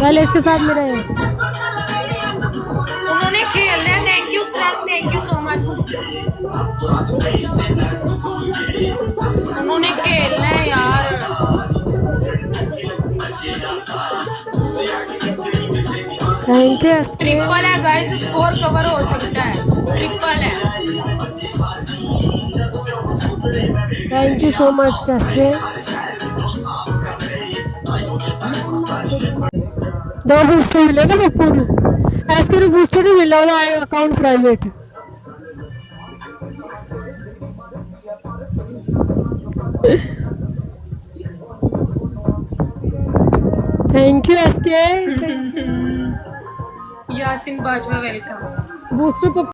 पहले इसके साथ मेरा है। उन्होंने खेल लिया। Thank you sir, thank you so much. उन्होंने खेलना है यार। Thank you. ट्रिपल है गाइस, स्कोर कवर हो सकता है। ट्रिपल है। Thank you so much SK. 2 booster मिलेगा सबको। एसके को बूस्टर नहीं मिला, account private. Thank you SK. Yasin Bajwa welcome. Booster पर